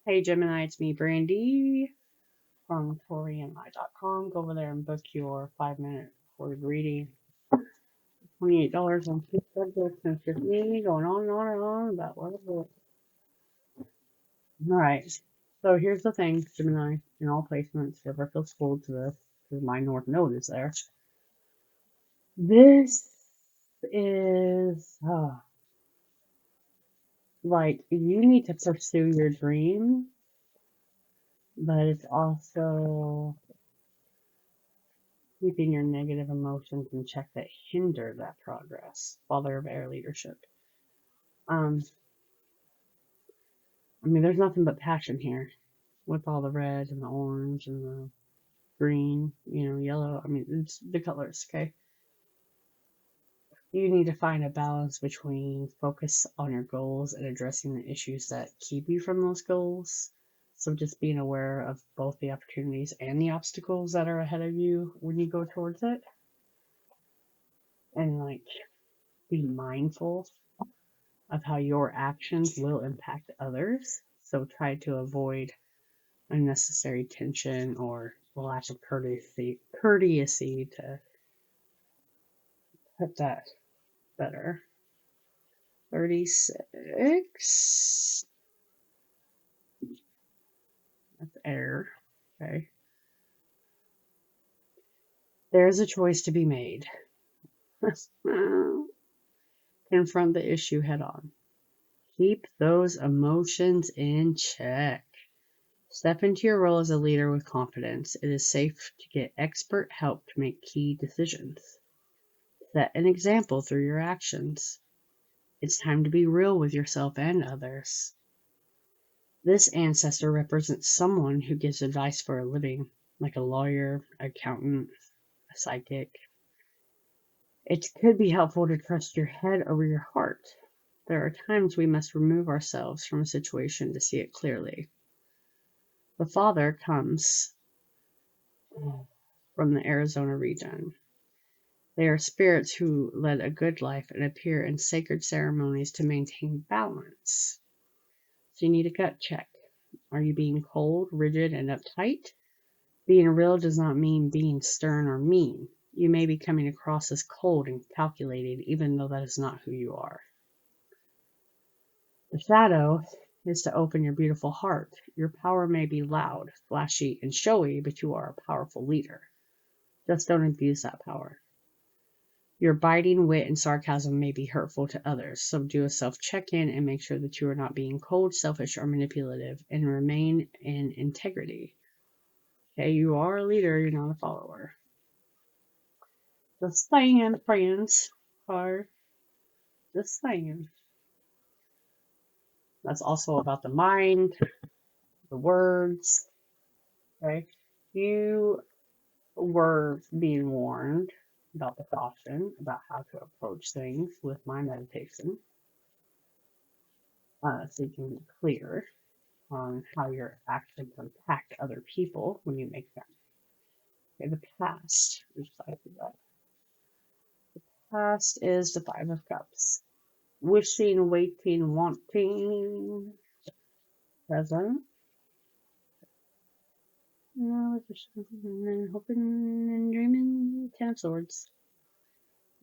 Hey Gemini, it's me, Brandy from Taurean.com. Go over there and book your 5-minute recorded reading. $28 on 2 subjects and 50, going on and on and on about whatever. Alright, so here's the thing, Gemini, in all placements, whoever feels pulled to this, because my North Node is there. This is, like, you need to pursue your dream, but it's also keeping your negative emotions in check that hinder that progress. Father of air leadership. I mean, there's nothing but passion here with all the red and the orange and the green, yellow. I mean, it's the colors, okay? You need to find a balance between focus on your goals and addressing the issues that keep you from those goals. So just being aware of both the opportunities and the obstacles that are ahead of you when you go towards it. And like, be mindful of how your actions will impact others. So try to avoid unnecessary tension or lack of courtesy to put that better. 36. That's air. Okay. There's a choice to be made. Confront the issue head on. Keep those emotions in check. Step into your role as a leader with confidence. It is safe to get expert help to make key decisions. Set an example through your actions. It's time to be real with yourself and others. This ancestor represents someone who gives advice for a living, like a lawyer, accountant, a psychic. It could be helpful to trust your head over your heart. There are times we must remove ourselves from a situation to see it clearly. The Father comes from the Arizona region. They are spirits who led a good life and appear in sacred ceremonies to maintain balance. So you need a gut check. Are you being cold, rigid, and uptight? Being real does not mean being stern or mean. You may be coming across as cold and calculated, even though that is not who you are. The shadow is to open your beautiful heart. Your power may be loud, flashy, and showy, but you are a powerful leader. Just don't abuse that power. Your biting wit and sarcasm may be hurtful to others, so do a self-check-in and make sure that you are not being cold, selfish, or manipulative, and remain in integrity. Okay, you are a leader, you're not a follower. Just saying, friends. Or just saying. That's also about the mind, the words. Okay, you were being warned about the caution about how to approach things with my meditation, so you can be clear on how your actions impact other people when you make them. Okay, the past. That. The past is the Five of Cups. Wishing, waiting, wanting. Present. Hoping and dreaming. Ten of Swords.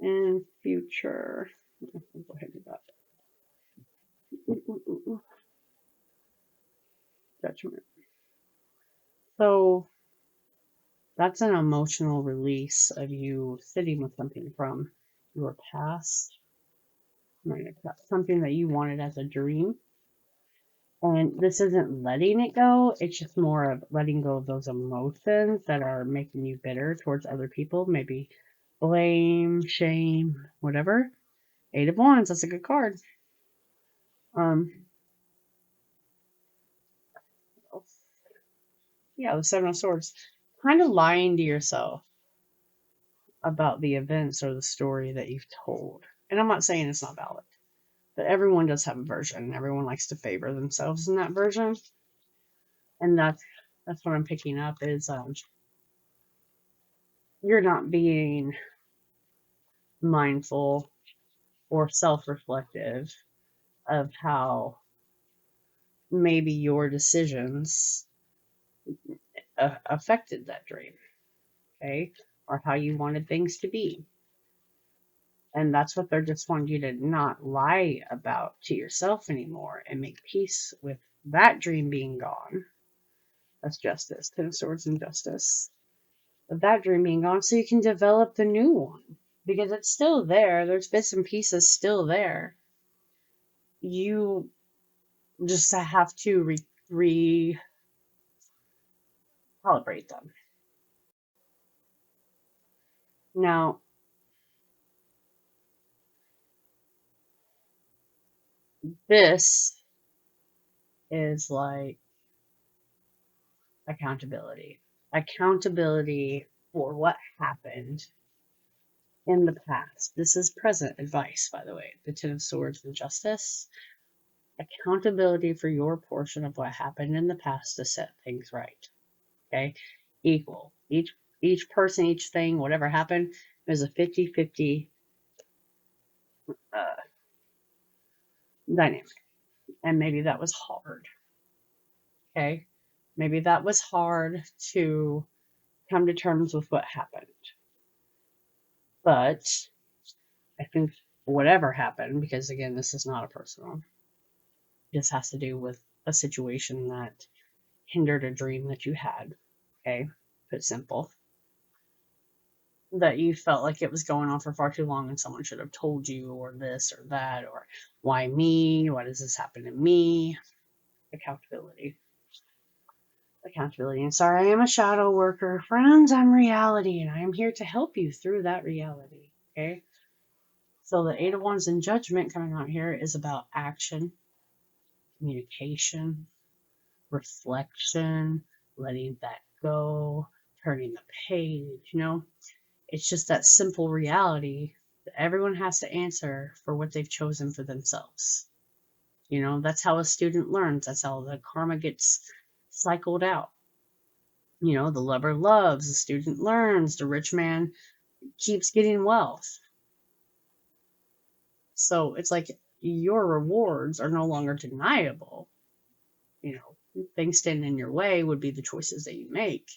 And future. Go ahead and do that. Judgment. So that's an emotional release of you sitting with something from your past, something that you wanted as a dream. And this isn't letting it go, it's just more of letting go of those emotions that are making you bitter towards other people, maybe blame, shame, whatever. 8 of Wands, that's a good card. Yeah, the 7 of Swords. Kind of lying to yourself about the events or the story that you've told. And I'm not saying it's not valid, but everyone does have a version. Everyone likes to favor themselves in that version. And that's what I'm picking up is you're not being mindful or self-reflective of how maybe your decisions affected that dream, okay? Or how you wanted things to be. And that's what they're just wanting you to not lie about to yourself anymore and make peace with that dream being gone. That's justice, Ten of Swords and justice. With that dream being gone, so you can develop the new one. Because it's still there. There's bits and pieces still there. You just have to recalibrate them. Now, this is like accountability. Accountability for what happened in the past. This is present advice, by the way. The Ten of Swords and Justice. Accountability for your portion of what happened in the past to set things right. Okay? Equal. Each person, each thing, whatever happened, there's a 50-50 dynamic. And maybe that was hard. Okay? Maybe that was hard to come to terms with what happened. But I think whatever happened, because again, this is not a personal, this has to do with a situation that hindered a dream that you had. Okay? Put simple. That you felt like it was going on for far too long and someone should have told you, or this or that, or why me? Why does this happen to me? Accountability. Accountability. And sorry, I am a shadow worker. Friends, I'm reality, and I am here to help you through that reality. Okay? So the Eight of Wands in Judgment coming out here is about action, communication, reflection, letting that go, turning the page, It's just that simple reality that everyone has to answer for what they've chosen for themselves. That's how a student learns. That's how the karma gets cycled out. The lover loves, the student learns, the rich man keeps getting wealth. So it's like your rewards are no longer deniable. Things standing in your way would be the choices that you make.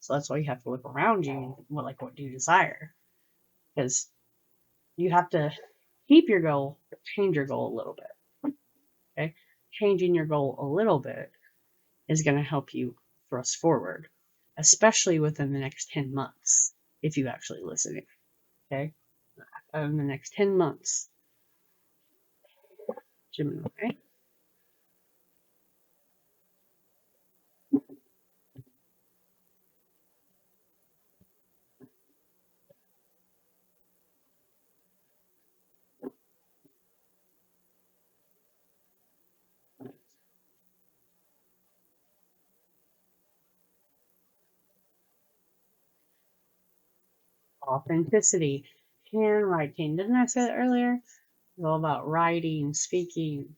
So that's why you have to look around you. What do you desire? Because you have to keep your goal, but change your goal a little bit. Okay? Changing your goal a little bit is going to help you thrust forward, especially within the next 10 months, if you actually listen. Okay? In the next 10 months, Gemini. Okay? Authenticity. Handwriting. Didn't I say that earlier? It's all about writing, speaking.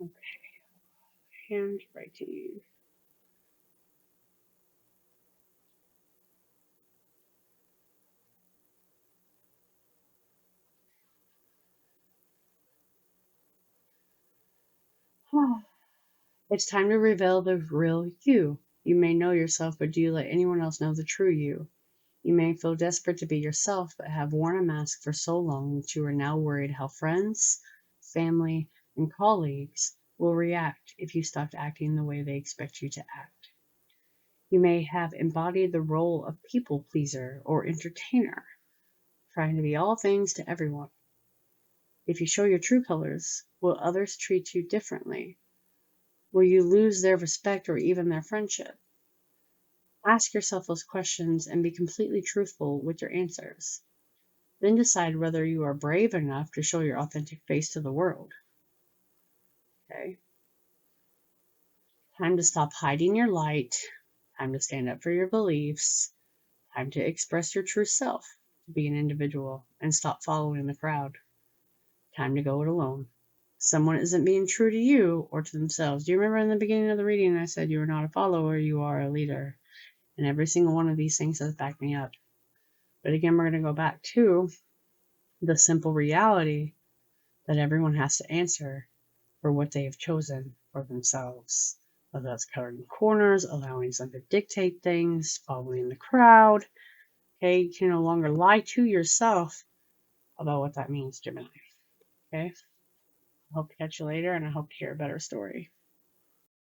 Okay. Handwriting. It's time to reveal the real you. You may know yourself, but do you let anyone else know the true you? You may feel desperate to be yourself, but have worn a mask for so long that you are now worried how friends, family, and colleagues will react if you stopped acting the way they expect you to act. You may have embodied the role of people pleaser or entertainer, trying to be all things to everyone. If you show your true colors, will others treat you differently? Will you lose their respect or even their friendship? Ask yourself those questions and be completely truthful with your answers. Then decide whether you are brave enough to show your authentic face to the world. Okay? Time to stop hiding your light. Time to stand up for your beliefs. Time to express your true self, to be an individual, and stop following the crowd. Time to go it alone. Someone isn't being true to you or to themselves. Do you remember in the beginning of the reading I said you are not a follower, you are a leader? And every single one of these things has backed me up. But again, we're going to go back to the simple reality that everyone has to answer for what they have chosen for themselves. Whether that's cutting corners, allowing some to dictate things, following the crowd. Okay, you can no longer lie to yourself about what that means, Gemini. Okay, I hope to catch you later, and I hope to hear a better story.